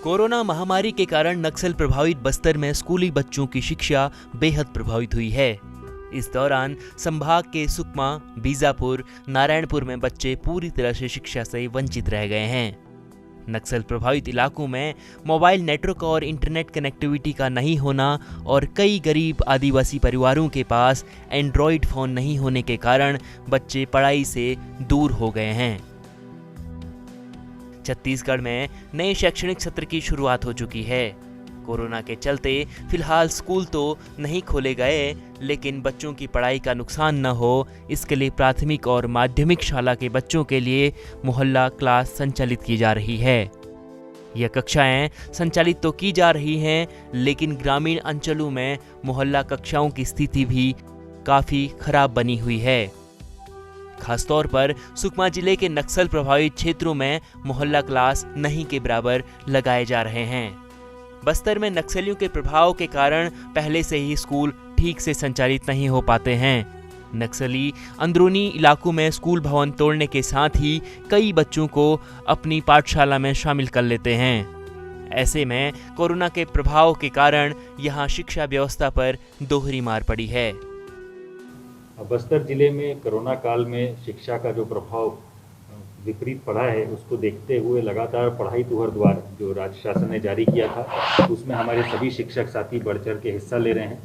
Corona महामारी के कारण नक्सल प्रभावित बस्तर में स्कूली बच्चों की शिक्षा बेहद प्रभावित हुई है। इस दौरान संभाग के सुकमा, बीजापुर, नारायणपुर में बच्चे पूरी तरह से शिक्षा से वंचित रह गए हैं। नक्सल प्रभावित इलाकों में मोबाइल नेटवर्क और इंटरनेट कनेक्टिविटी का नहीं होना और कई गरीब आदिवासी परिवारों के पास एंड्रॉयड फोन नहीं होने के कारण बच्चे पढ़ाई से दूर हो गए हैं। छत्तीसगढ़ में नए शैक्षणिक सत्र की शुरुआत हो चुकी है। कोरोना के चलते फिलहाल स्कूल तो नहीं खोले गए, लेकिन बच्चों की पढ़ाई का नुकसान न हो, इसके लिए प्राथमिक और माध्यमिक शाला के बच्चों के लिए मोहल्ला क्लास संचालित की जा रही है। यह कक्षाएं संचालित तो की जा रही हैं, लेकिन ग्रामीण अंचलों में मोहल्ला कक्षाओं की स्थिति भी काफी खराब बनी हुई है। खासतौर पर सुकमा जिले के नक्सल प्रभावित क्षेत्रों में मोहल्ला क्लास नहीं के बराबर लगाए जा रहे हैं। बस्तर में नक्सलियों के प्रभाव के कारण पहले से ही स्कूल ठीक से संचालित नहीं हो पाते हैं। नक्सली अंदरूनी इलाकों में स्कूल भवन तोड़ने के साथ ही कई बच्चों को अपनी पाठशाला में शामिल कर लेते हैं। ऐसे में कोरोना के प्रभाव के कारण यहां शिक्षा व्यवस्था पर दोहरी मार पड़ी है। बस्तर जिले में कोरोना काल में शिक्षा का जो प्रभाव विपरीत पड़ा है, उसको देखते हुए लगातार पढ़ाई तुहर द्वार जो राज्य शासन ने जारी किया था, उसमें हमारे सभी शिक्षक साथी बढ़ चढ़ के हिस्सा ले रहे हैं।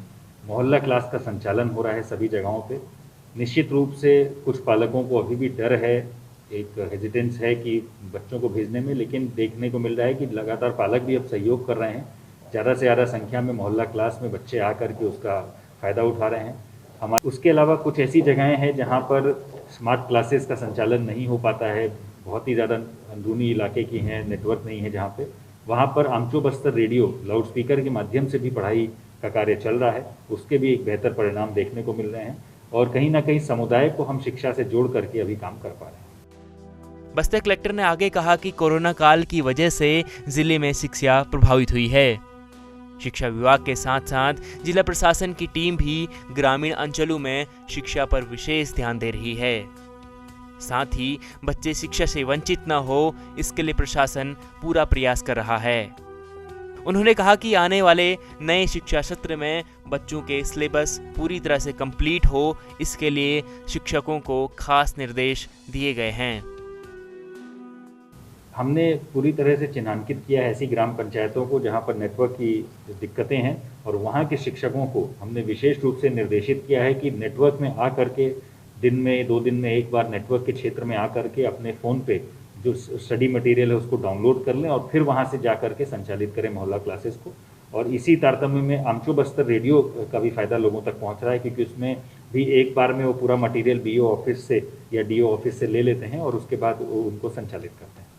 मोहल्ला क्लास का संचालन हो रहा है सभी जगहों पे। निश्चित रूप से कुछ पालकों को अभी भी डर है, एक हेजिटेंस है कि बच्चों को भेजने में, लेकिन देखने को मिल रहा है कि लगातार पालक भी अब सहयोग कर रहे हैं। ज़्यादा से ज़्यादा संख्या में मोहल्ला क्लास में बच्चे आकर के उसका फ़ायदा उठा रहे हैं। उसके अलावा कुछ ऐसी जगहें हैं जहां पर स्मार्ट क्लासेस का संचालन नहीं हो पाता है, बहुत ही ज़्यादा अंदरूनी इलाके की हैं, नेटवर्क नहीं है, जहां पे वहां पर आमचो बस्तर रेडियो लाउड स्पीकर के माध्यम से भी पढ़ाई का कार्य चल रहा है। उसके भी एक बेहतर परिणाम देखने को मिल रहे हैं और कहीं ना कहीं समुदाय को हम शिक्षा से जोड़ करके अभी काम कर पा रहे हैं। बस्तर कलेक्टर ने आगे कहा कि कोरोना काल की वजह से जिले में शिक्षा प्रभावित हुई है। शिक्षा विभाग के साथ साथ जिला प्रशासन की टीम भी ग्रामीण अंचलों में शिक्षा पर विशेष ध्यान दे रही है। साथ ही बच्चे शिक्षा से वंचित न हो, इसके लिए प्रशासन पूरा प्रयास कर रहा है। उन्होंने कहा कि आने वाले नए शिक्षा सत्र में बच्चों के सिलेबस पूरी तरह से कंप्लीट हो, इसके लिए शिक्षकों को खास निर्देश दिए गए हैं। हमने पूरी तरह से चिन्हांकित किया है ऐसी ग्राम पंचायतों को जहां पर नेटवर्क की दिक्कतें हैं, और वहां के शिक्षकों को हमने विशेष रूप से निर्देशित किया है कि नेटवर्क में आकर के दिन में 2 दिन में एक बार नेटवर्क के क्षेत्र में आकर के अपने फ़ोन पे जो स्टडी मटेरियल है उसको डाउनलोड कर लें और फिर वहां से जा कर के संचालित करें मोहल्ला क्लासेस को। और इसी तारतम्य में आमचो बस्तर रेडियो का भी फ़ायदा लोगों तक पहुँच रहा है, क्योंकि उसमें भी एक बार में वो पूरा मटीरियल BO ऑफिस से या DO ऑफिस से ले लेते हैं और उसके बाद उनको संचालित करते हैं।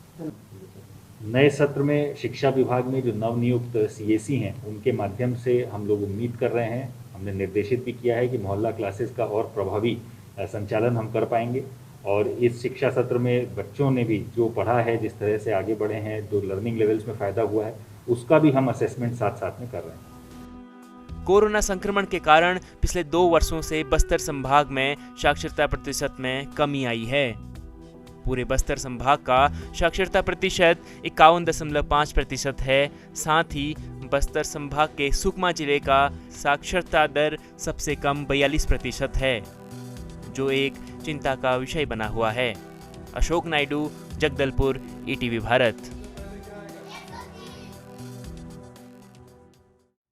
नए सत्र में शिक्षा विभाग में जो नवनियुक्त CAC हैं, उनके माध्यम से हम लोग उम्मीद कर रहे हैं, हमने निर्देशित भी किया है कि मोहल्ला क्लासेस का और प्रभावी संचालन हम कर पाएंगे। और इस शिक्षा सत्र में बच्चों ने भी जो पढ़ा है, जिस तरह से आगे बढ़े हैं, जो लर्निंग लेवल्स में फ़ायदा हुआ है, उसका भी हम असेसमेंट साथ साथ में कर रहे हैं। कोरोना संक्रमण के कारण पिछले 2 वर्षों से बस्तर संभाग में साक्षरता प्रतिशत में कमी आई है। पूरे बस्तर संभाग का साक्षरता प्रतिशत 51.5% है। साथ ही बस्तर संभाग के सुकमा जिले का साक्षरता दर सबसे कम 42% है, जो एक चिंता का विषय बना हुआ है। अशोक नायडू, जगदलपुर, ETV भारत।